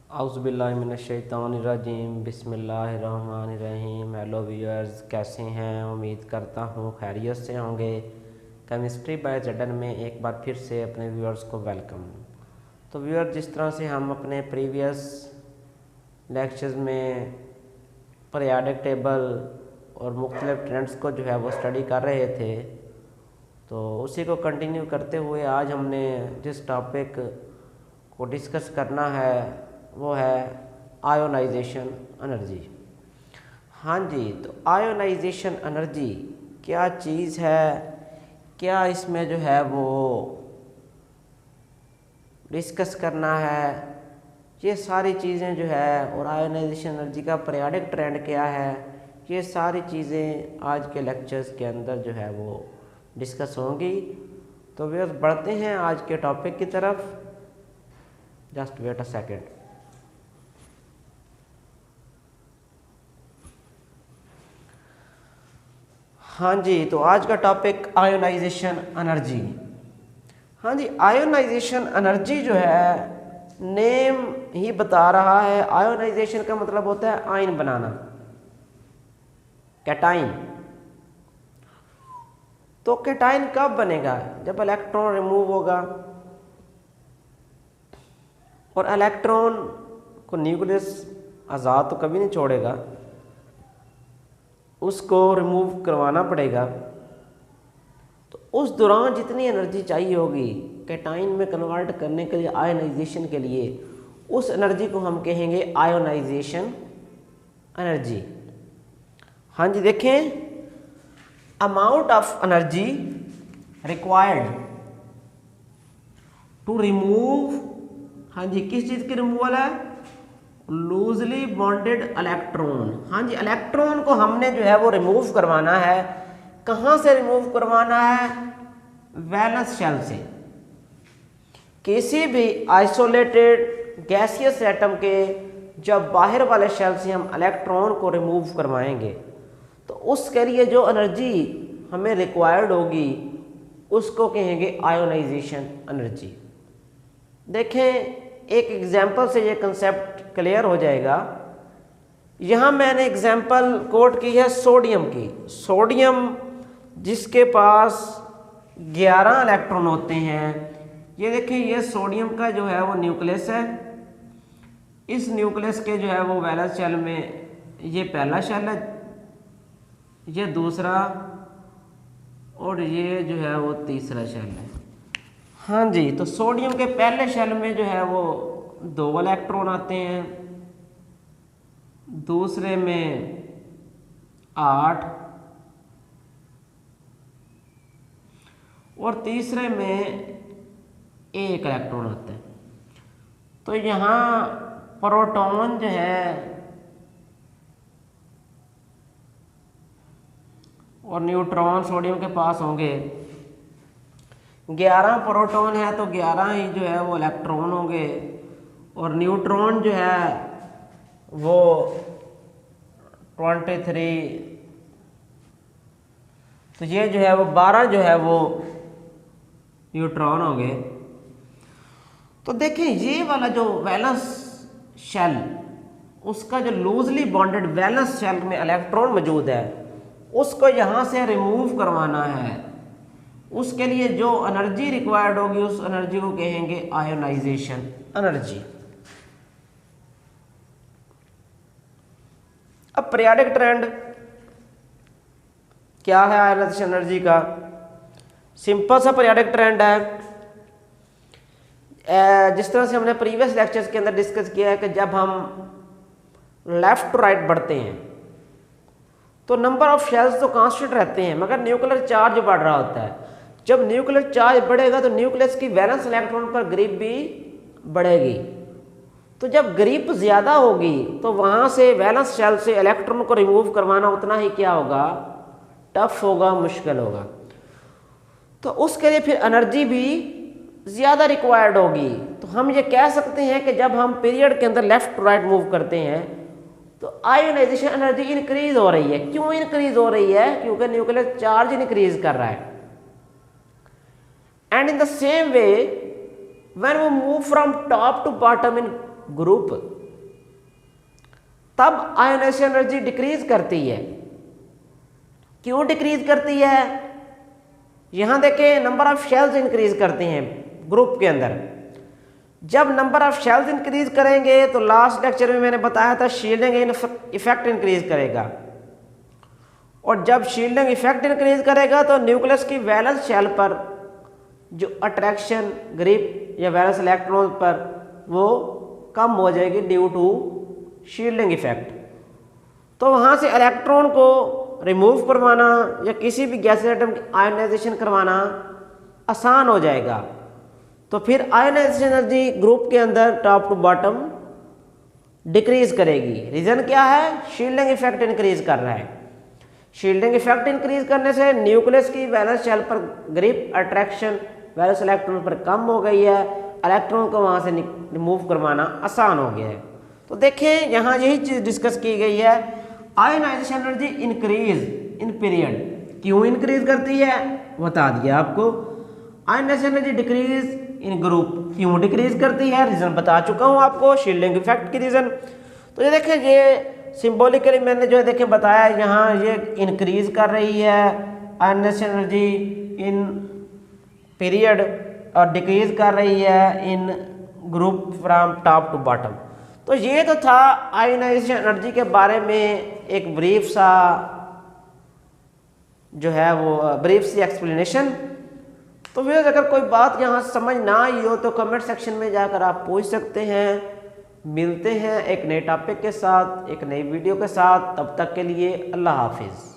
औज़ुबिल्लाहिमिनश्शैतानिर्रजीम बिस्मिल्लाहिर्रहमानिर्रहीम। Hello viewers, कैसे हैं? उम्मीद करता हूँ खैरियत से होंगे। केमिस्ट्री बाय जडन में एक बार फिर से अपने व्यूअर्स को वेलकम। तो व्यूअर्स, जिस तरह से हम अपने प्रीवियस लेक्चर्स में पीरियोडिक टेबल और मुख्तलिफ ट्रेंड्स को जो है वो स्टडी कर रहे थे, तो उसी को कंटिन्यू करते हुए आज हमने जिस टॉपिक को डिस्कस करना है वो है आयोनाइजेशन एनर्जी। हाँ जी, तो आयोनाइजेशन एनर्जी क्या चीज़ है, क्या इसमें जो है वो डिस्कस करना है, ये सारी चीज़ें जो है, और आयोनाइजेशन एनर्जी का पीरियोडिक ट्रेंड क्या है, ये सारी चीज़ें आज के लेक्चर्स के अंदर जो है वो डिस्कस होंगी। तो वे बढ़ते हैं आज के टॉपिक की तरफ। Just wait a second. हाँ जी, तो आज का टॉपिक आयोनाइजेशन एनर्जी। हाँ जी, आयोनाइजेशन एनर्जी जो है नेम ही बता रहा है। आयोनाइजेशन का मतलब होता है आयन बनाना, कैटाइन। तो कैटाइन कब बनेगा? जब इलेक्ट्रॉन रिमूव होगा, और इलेक्ट्रॉन को न्यूक्लियस आज़ाद तो कभी नहीं छोड़ेगा, उसको रिमूव करवाना पड़ेगा। तो उस दौरान जितनी एनर्जी चाहिए होगी कैटाइन में कन्वर्ट करने के लिए, आयोनाइजेशन के लिए, उस एनर्जी को हम कहेंगे आयोनाइजेशन एनर्जी। हाँ जी, देखें, amount of energy required to remove, हाँ जी, किस चीज़ की रिमूवल है? Loosely bonded electron. हाँ जी, इलेक्ट्रॉन को हमने जो है वो रिमूव करवाना है। कहाँ से रिमूव करवाना है? वैलेंस शेल से। किसी भी आइसोलेटेड गैसियस एटम के जब बाहर वाले शेल से हम इलेक्ट्रॉन को रिमूव करवाएंगे, तो उसके लिए जो एनर्जी हमें रिक्वायर्ड होगी उसको कहेंगे आयोनाइजेशन एनर्जी। देखें, एक एग्जाम्पल से ये कंसेप्ट क्लियर हो जाएगा। यहाँ मैंने एग्जाम्पल कोट की है सोडियम की। सोडियम जिसके पास 11 इलेक्ट्रॉन होते हैं, ये देखें, ये सोडियम का जो है वो न्यूक्लियस है। इस न्यूक्लियस के जो है वो वैलेंस शेल में ये पहला शेल है, ये दूसरा, और ये जो है वो तीसरा शेल है। हाँ जी, तो सोडियम के पहले शेल में जो है वो 2 इलेक्ट्रॉन आते हैं, दूसरे में 8 और तीसरे में 1 इलेक्ट्रॉन आता है। तो यहाँ प्रोटॉन जो है और न्यूट्रॉन सोडियम के पास होंगे। 11 प्रोटॉन है तो 11 ही जो है वो इलेक्ट्रॉन होंगे, और न्यूट्रॉन जो है वो 23। तो ये जो है वो 12 जो है वो न्यूट्रॉन हो गए। तो देखें, ये वाला जो वैलेंस शेल, उसका जो लूजली बॉन्डेड वैलेंस शेल में इलेक्ट्रॉन मौजूद है, उसको यहाँ से रिमूव करवाना है। उसके लिए जो एनर्जी रिक्वायर्ड होगी उस एनर्जी को कहेंगे आयोनाइजेशन एनर्जी। अब पीरियोडिक ट्रेंड क्या है आयोनाइजेशन एनर्जी का? सिंपल सा पीरियोडिक ट्रेंड है। जिस तरह से हमने प्रीवियस लेक्चर्स के अंदर डिस्कस किया है कि जब हम लेफ्ट टू राइट बढ़ते हैं तो नंबर ऑफ शेल्स तो कांस्टेंट रहते हैं, मगर न्यूक्लियर चार्ज बढ़ रहा होता है। जब न्यूक्लियर चार्ज बढ़ेगा तो न्यूक्लियस की वैलेंस इलेक्ट्रॉन पर ग्रिप भी बढ़ेगी। तो जब ग्रिप ज़्यादा होगी तो वहाँ से वैलेंस शेल से इलेक्ट्रॉन को रिमूव करवाना उतना ही क्या होगा? टफ होगा, मुश्किल होगा। तो उसके लिए फिर एनर्जी भी ज़्यादा रिक्वायर्ड होगी। तो हम ये कह सकते हैं कि जब हम पीरियड के अंदर लेफ्ट टू राइट मूव करते हैं तो आयोनाइजेशन एनर्जी इंक्रीज हो रही है। क्यों इंक्रीज हो रही है? क्योंकि न्यूक्लियर चार्ज इंक्रीज कर रहा है। And in the same way when we move from top to bottom in group, तब आयोनाइजेशन एनर्जी डिक्रीज करती है। क्यों डिक्रीज करती है? यहां देखें नंबर ऑफ शेल्स इंक्रीज करते हैं ग्रुप के अंदर। जब नंबर ऑफ शेल्स इंक्रीज करेंगे तो लास्ट लेक्चर में मैंने बताया था शील्डिंग इफेक्ट इंक्रीज करेगा, और जब शील्डिंग इफेक्ट इंक्रीज करेगा तो न्यूक्लियस की वैलेंस शेल पर जो अट्रैक्शन ग्रिप या वैलेंस इलेक्ट्रॉन पर वो कम हो जाएगी ड्यू टू शील्डिंग इफेक्ट। तो वहाँ से इलेक्ट्रॉन को रिमूव करवाना या किसी भी गैस एटम की आयोनाइजेशन करवाना आसान हो जाएगा। तो फिर आयोनाइजेशन एनर्जी ग्रुप के अंदर टॉप टू बॉटम डिक्रीज करेगी। रीज़न क्या है? शील्डिंग इफेक्ट इंक्रीज कर रहा है। शील्डिंग इफेक्ट इंक्रीज करने से न्यूक्लियस की वैलेंस शेल पर ग्रिप अट्रैक्शन वैलेंस इलेक्ट्रॉन पर कम हो गई है, इलेक्ट्रॉन को वहाँ से रिमूव करवाना आसान हो गया है। तो देखें यहाँ यही चीज़ डिस्कस की गई है, ionisation energy increase in period. क्यों इंक्रीज करती है बता दिया आपको। Ionisation energy decrease in group, क्यों डिक्रीज करती है रीज़न बता चुका हूँ आपको, शील्डिंग इफेक्ट की रीज़न। तो ये देखें ये सिंबॉलिकली मैंने जो है देखें बताया, यहाँ ये इंक्रीज कर रही है आयोनाइजेशन एनर्जी इन पीरियड और डिक्रीज कर रही है in group from top to bottom. तो ये तो था आयोनाइजेशन एनर्जी के बारे में एक ब्रीफ सा जो है वो ब्रीफ सी एक्सप्लेनेशन। तो फिर अगर कोई बात यहाँ समझ ना आई हो तो कमेंट सेक्शन में जाकर आप पूछ सकते हैं। मिलते हैं एक नए टॉपिक के साथ, एक नई वीडियो के साथ। तब तक के लिए अल्लाह हाफिज़।